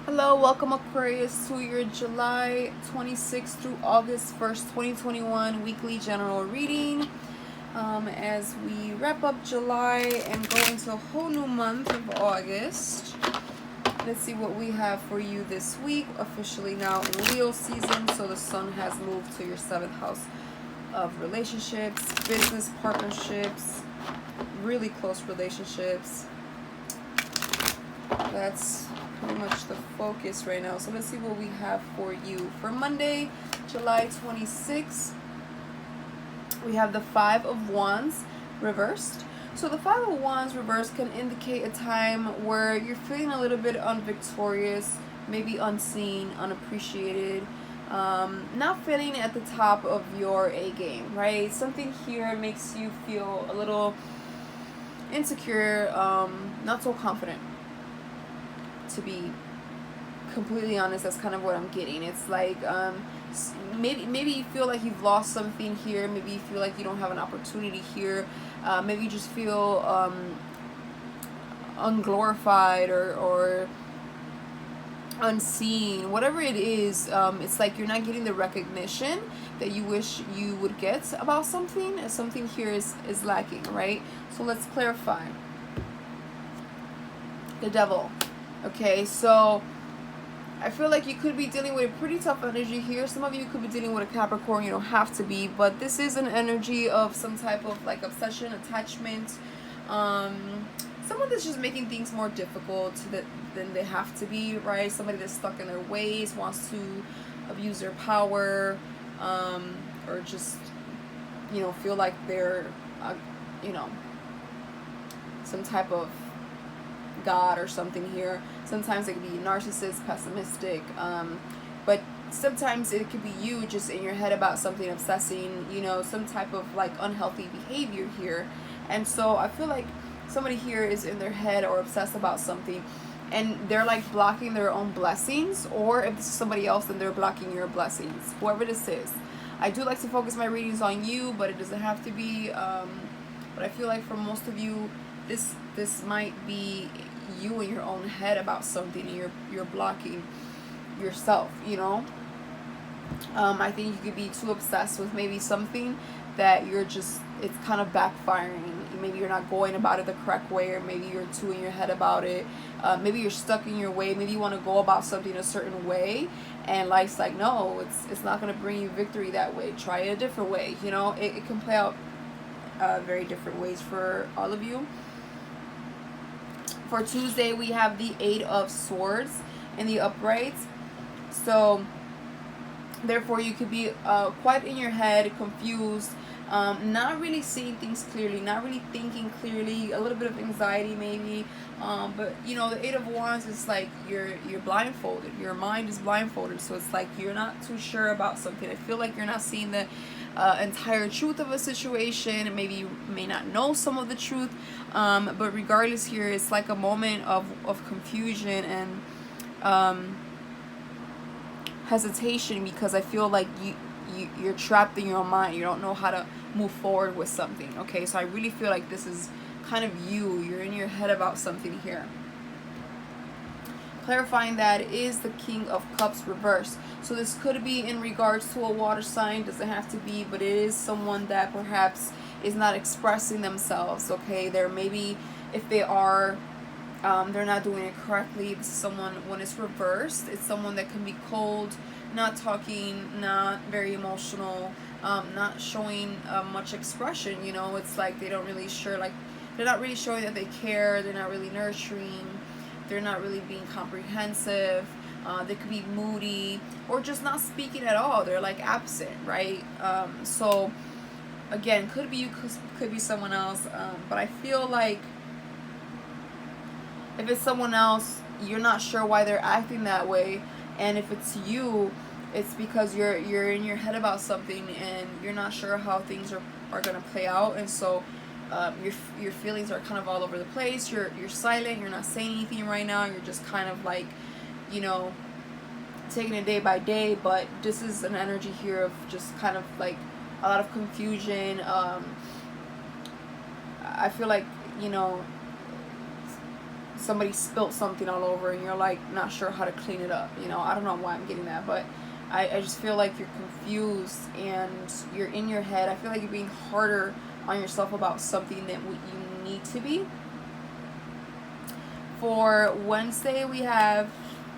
Hello, welcome Aquarius to your July 26th through August 1st, 2021 weekly general reading. As we wrap up July and go into a whole new month of August, let's see what we have for you this week. Officially now in Leo season, so the sun has moved to your 7th house of relationships, business partnerships, really close relationships. That's pretty much the focus right now. So let's see what we have for you. For Monday, July 26th, we have the Five of Wands reversed. So the Five of Wands reversed can indicate a time where you're feeling a little bit unvictorious, maybe unseen, unappreciated, not feeling at the top of your A game, right? Something here makes you feel a little insecure, not so confident, to be completely honest. That's kind of what I'm getting. It's like maybe you feel like you've lost something here. Maybe you feel like you don't have an opportunity here. Maybe you just feel unglorified or unseen. Whatever it is, it's like you're not getting the recognition that you wish you would get about something. Something here is lacking, right? So let's clarify. The Devil. Okay, so I feel like you could be dealing with a pretty tough energy here. Some of you could be dealing with a Capricorn. You don't have to be, but this is an energy of some type of like obsession, attachment. Someone that's just making things more difficult than they have to be, right? Somebody that's stuck in their ways, wants to abuse their power, or just, feel like they're, you know, some type of God or something here. Sometimes it could be narcissist, pessimistic, but sometimes it could be you just in your head about something, obsessing, some type of like unhealthy behavior here. And so I feel like somebody here is in their head or obsessed about something, and they're like blocking their own blessings, or if this is somebody else, then they're blocking your blessings, whoever this is. I do like to focus my readings on you, but it doesn't have to be. But I feel like for most of you, this might be you in your own head about something, and you're blocking yourself. I think you could be too obsessed with maybe something that it's kind of backfiring. Maybe you're not going about it the correct way, or maybe you're too in your head about it. Maybe you're stuck in your way. Maybe you want to go about something a certain way, and life's like, no, it's not going to bring you victory that way. Try it a different way. It can play out very different ways for all of you. For Tuesday, we have the Eight of Swords in the uprights. So therefore you could be quite in your head, confused, not really seeing things clearly, not really thinking clearly, a little bit of anxiety maybe, but the Eight of Wands is like you're blindfolded, your mind is blindfolded, so it's like you're not too sure about something. I feel like you're not seeing the entire truth of a situation. Maybe you may not know some of the truth, but regardless here, it's like a moment of confusion and hesitation, because I feel like you're trapped in your own mind. You don't know how to move forward with something. Okay, so I really feel like this is kind of you're in your head about something here. Clarifying that is the King of Cups reversed. So this could be in regards to a water sign, doesn't have to be, but it is someone that perhaps is not expressing themselves. Okay, there maybe, if they are, they're not doing it correctly. This is someone, when it's reversed, it's someone that can be cold, not talking, not very emotional, not showing much expression. It's like they don't really sure, like they're not really showing that they care. They're not really nurturing. They're not really being comprehensive. They could be moody, or just not speaking at all. They're like absent, right? So again, could be you, could be someone else, but I feel like if it's someone else, you're not sure why they're acting that way, and if it's you, it's because you're in your head about something and you're not sure how things are gonna play out, and so your feelings are kind of all over the place. You're silent. You're not saying anything right now. You're just kind of like, taking it day by day. But this is an energy here of just kind of like a lot of confusion. I feel like somebody spilt something all over and you're like not sure how to clean it up. You know, I don't know why I'm getting that, but I just feel like you're confused and you're in your head. I feel like you're being harder on yourself about something than what you need to be. For Wednesday, we have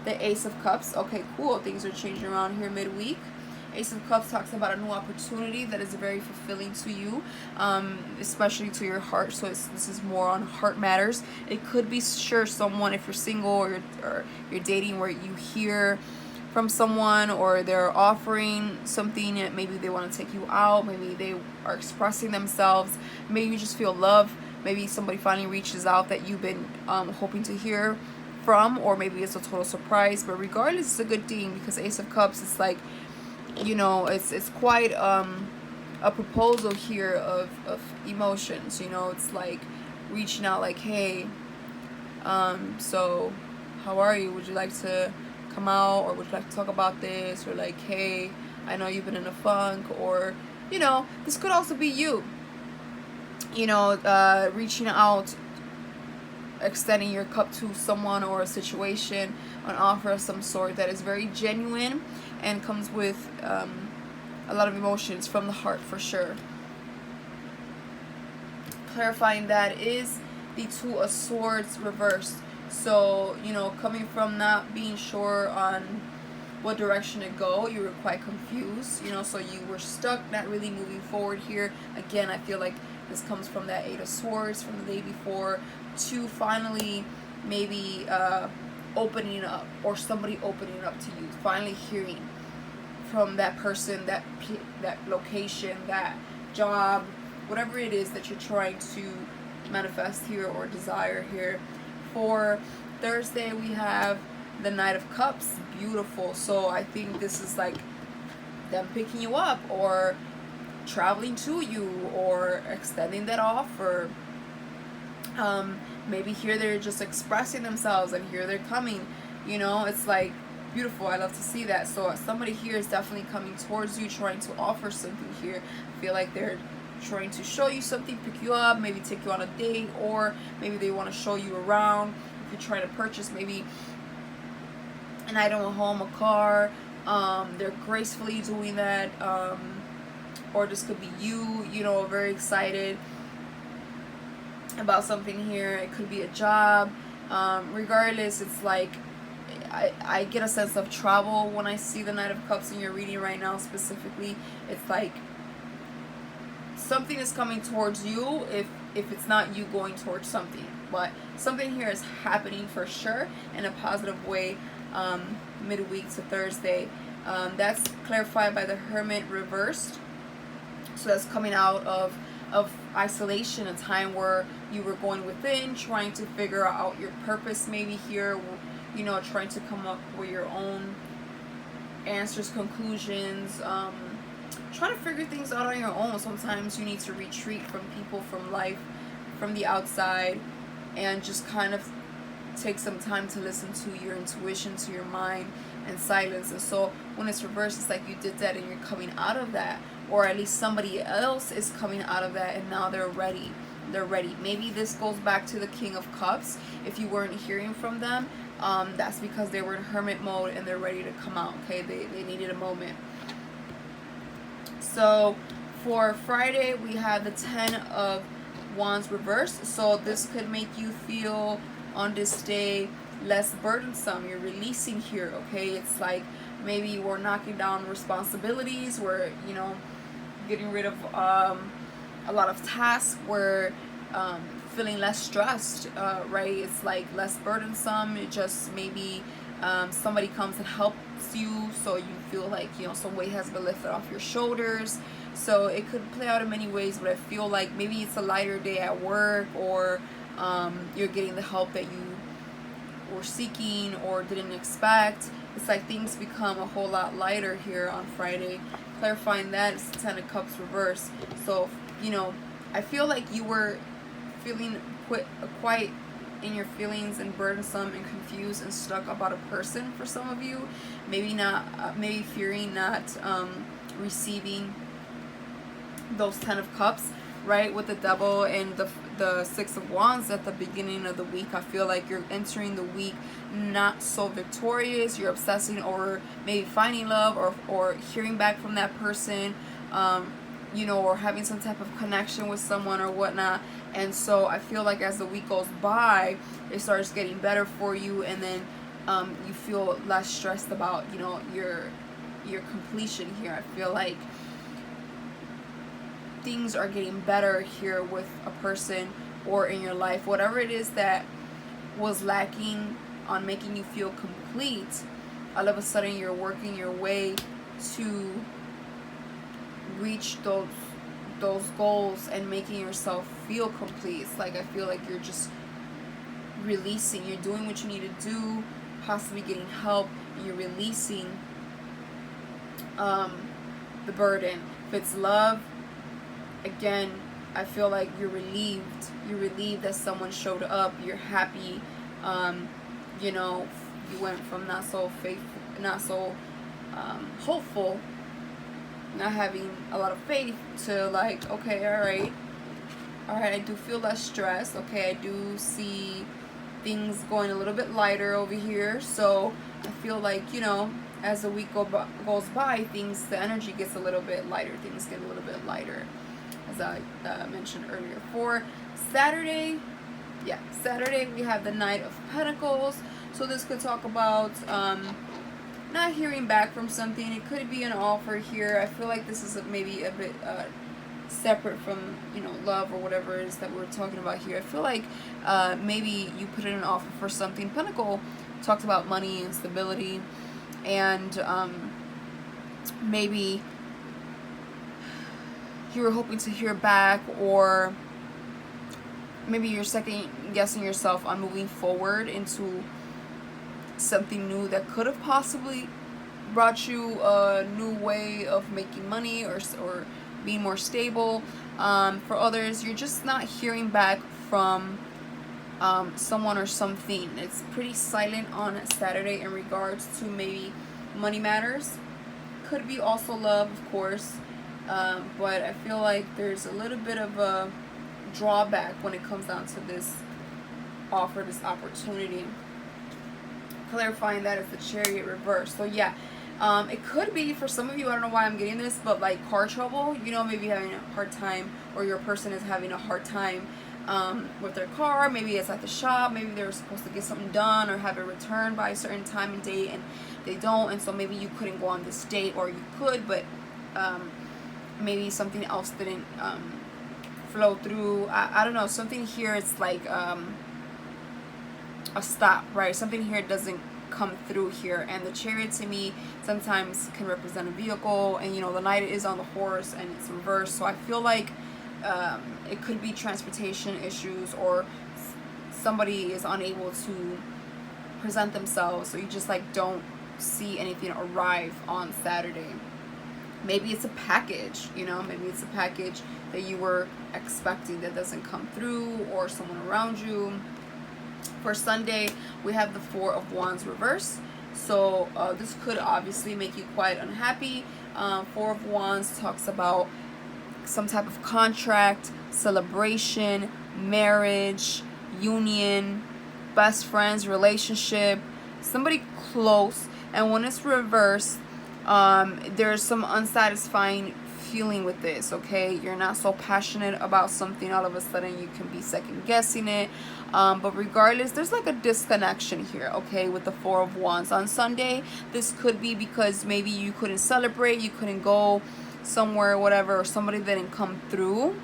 the Ace of Cups. Okay, cool. Things are changing around here midweek. Ace of Cups talks about a new opportunity that is very fulfilling to you, especially to your heart. So this is more on heart matters. It could be sure someone, if you're single or you're dating, where you hear from someone or they're offering something. Maybe they want to take you out. Maybe they are expressing themselves. Maybe you just feel love. Maybe somebody finally reaches out that you've been hoping to hear from, or maybe it's a total surprise. But regardless, it's a good thing, because Ace of Cups, it's like, you know, it's quite a proposal here of emotions. You know, it's like reaching out like, hey, so how are you? Would you like to come out, or would you like to talk about this? Or like, hey, I know you've been in a funk. Or, you know, this could also be you, you know, reaching out, extending your cup to someone or a situation, an offer of some sort that is very genuine and comes with a lot of emotions from the heart, for sure. Clarifying that is the Two of Swords reversed. So, you know, coming from not being sure on what direction to go, you were quite confused, you know, so you were stuck, not really moving forward here. Again, I feel like this comes from that Eight of Swords from the day before, to finally maybe opening up, or somebody opening up to you, finally hearing from that person, that location, that job, whatever it is that you're trying to manifest here or desire here. For Thursday, we have the Knight of Cups. Beautiful. So I think this is like them picking you up, or traveling to you, or extending that offer. Maybe here they're just expressing themselves, and here they're coming. You know, it's like beautiful. I love to see that. So somebody here is definitely coming towards you, trying to offer something here. I feel like they're trying to show you something, pick you up, maybe take you on a date, or maybe they want to show you around. If you're trying to purchase maybe an item, a home, a car, they're gracefully doing that. Or this could be you, you know, very excited about something here. It could be a job. Regardless, it's like I get a sense of travel when I see the Knight of Cups in your reading right now specifically. It's like something is coming towards you, if it's not you going towards something, but something here is happening for sure in a positive way. Midweek to Thursday, that's clarified by the Hermit reversed. So that's coming out of isolation, a time where you were going within, trying to figure out your purpose, maybe here, you know, trying to come up with your own answers, conclusions, trying to figure things out on your own. Sometimes you need to retreat from people, from life, from the outside, and just kind of take some time to listen to your intuition, to your mind, and silence. And so when it's reversed, it's like you did that and you're coming out of that, or at least somebody else is coming out of that, and now they're ready. Maybe this goes back to the King of Cups. If you weren't hearing from them, that's because they were in hermit mode and they're ready to come out. Okay, they needed a moment. So for Friday, we have the 10 of Wands reversed. So this could make you feel on this day less burdensome. You're releasing here, okay? It's like maybe we're knocking down responsibilities, we're, you know, getting rid of a lot of tasks, we're feeling less stressed, right? It's like less burdensome. It just maybe somebody comes and helps you, so you feel like, you know, some weight has been lifted off your shoulders. So it could play out in many ways, but I feel like maybe it's a lighter day at work, or you're getting the help that you were seeking or didn't expect. It's like things become a whole lot lighter here on Friday. Clarifying that is the 10 of Cups reverse. So, you know, I feel like you were feeling quite in your feelings and burdensome and confused and stuck about a person for some of you. Maybe not, maybe fearing not receiving those 10 of Cups. right? With the Devil and the Six of Wands at the beginning of the week. I feel like you're entering the week not so victorious. You're obsessing over maybe finding love, or hearing back from that person, you know, or having some type of connection with someone or whatnot. And so I feel like as the week goes by, it starts getting better for you, and then you feel less stressed about, you know, your completion here. I feel like things are getting better here with a person or in your life. Whatever it is that was lacking on making you feel complete, all of a sudden you're working your way to reach those goals and making yourself feel complete. It's like I feel like you're just releasing, you're doing what you need to do, possibly getting help, and you're releasing the burden. If it's love, again, I feel like you're relieved. You're relieved that someone showed up. You're happy. You know, you went from not so faithful, not so hopeful, not having a lot of faith, to like, okay, all right, I do feel less stressed. Okay, I do see things going a little bit lighter over here. So I feel like, you know, as the week goes by, the energy gets a little bit lighter. Things get a little bit lighter, as I mentioned earlier. For Saturday, Saturday we have the Knight of Pentacles. So this could talk about not hearing back from something. It could be an offer here. I feel like this is maybe a bit separate from, you know, love or whatever it is that we're talking about here. I feel like maybe you put in an offer for something. Pentacle talks about money and stability, and maybe you were hoping to hear back, or maybe you're second guessing yourself on moving forward into something new that could have possibly brought you a new way of making money, or being more stable. For others, you're just not hearing back from someone or something. It's pretty silent on Saturday in regards to maybe money matters. Could be also love, of course, but I feel like there's a little bit of a drawback when it comes down to this offer, this opportunity. Clarifying that is the Chariot reverse. So yeah, it could be for some of you, I don't know why I'm getting this, but like car trouble, you know, maybe having a hard time, or your person is having a hard time with their car. Maybe it's at the shop, maybe they're supposed to get something done or have it returned by a certain time and date, and they don't, and so maybe you couldn't go on this date, or you could, but maybe something else didn't flow through. I don't know, something here, it's like a stop, right? Something here doesn't come through here. And the Chariot to me sometimes can represent a vehicle, and you know, the Knight is on the horse and it's reversed, so I feel like it could be transportation issues, or somebody is unable to present themselves, so you just like don't see anything arrive on Saturday. Maybe it's a package, you know, maybe it's a package that you were expecting that doesn't come through, or someone around you. For Sunday, we have the Four of Wands reverse. So this could obviously make you quite unhappy. Four of Wands talks about some type of contract, celebration, marriage, union, best friends, relationship, somebody close. And when it's reversed, there's some unsatisfying feeling with this, okay? You're not so passionate about something, all of a sudden you can be second guessing it. But regardless, there's like a disconnection here, okay, with the Four of Wands. On Sunday, this could be because maybe you couldn't celebrate, you couldn't go somewhere, whatever, or somebody didn't come through.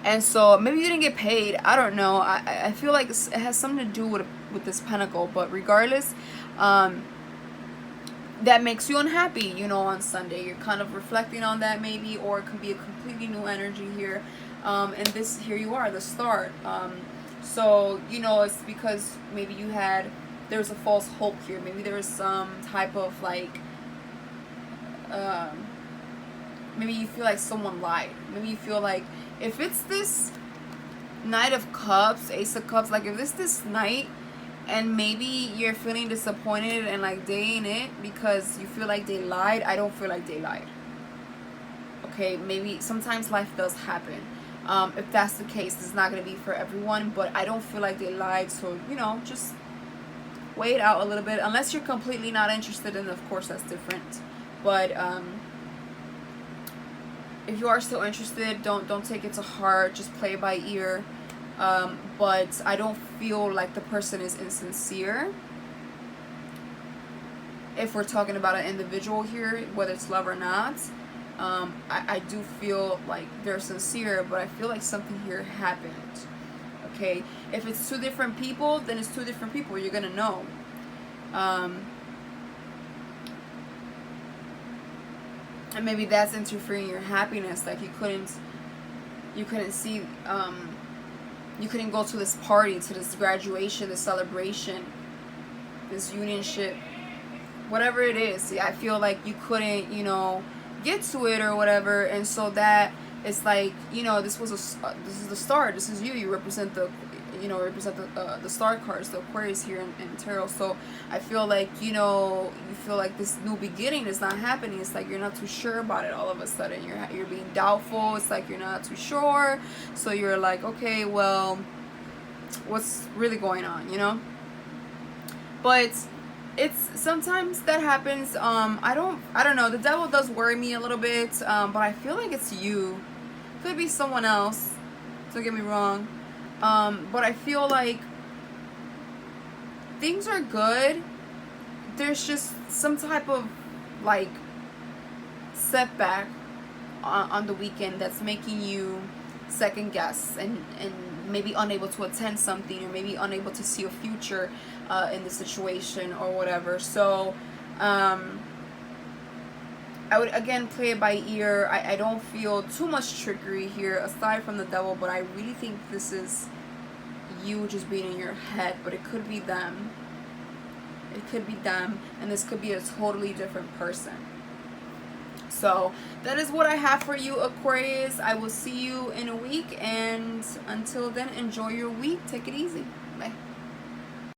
And so maybe you didn't get paid. I don't know. I feel like it has something to do with this Pentacle. But regardless, that makes you unhappy, you know, on Sunday. You're kind of reflecting on that maybe, or it could be a completely new energy here. And this, here you are, the start. So, you know, it's because maybe there's a false hope here. Maybe there was some type of like, maybe you feel like someone lied. Maybe you feel like, if it's this Knight of Cups, Ace of Cups, like if it's this Knight, and maybe you're feeling disappointed and like they ain't it because you feel like they lied. I don't feel like they lied. Okay, maybe sometimes life does happen. If that's the case, it's not going to be for everyone, but I don't feel like they lied. So, you know, just wait out a little bit. Unless you're completely not interested, and of course that's different. But if you are still interested, don't take it to heart. Just play it by ear. But I don't feel like the person is insincere. If we're talking about an individual here, whether it's love or not, I do feel like they're sincere, but I feel like something here happened. Okay, if it's two different people, then it's two different people. You're gonna know. And maybe that's interfering your happiness. Like you couldn't see, you couldn't go to this party, to this graduation, this celebration, this unionship, whatever it is. I feel like you couldn't, you know, get to it or whatever, and so that it's like, you know, this is the start. This is you represent the, you know, the star cards, the Aquarius here in tarot. So I feel like, you know, you feel like this new beginning is not happening. It's like you're not too sure about it all of a sudden. You're being doubtful. It's like you're not too sure. So you're like, okay, well, what's really going on, you know? But it's sometimes that happens. I don't know. The devil does worry me a little bit, but I feel like it's you. Could be someone else. Don't get me wrong. But I feel like things are good. There's just some type of like setback on the weekend that's making you second guess and maybe unable to attend something, or maybe unable to see a future in the situation or whatever. So I would again play it by ear. I don't feel too much trickery here aside from the devil, but I really think this is you just being in your head, but it could be them. It could be them, and this could be a totally different person. So that is what I have for you, Aquarius. I will see you in a week, and until then, enjoy your week. Take it easy. Bye.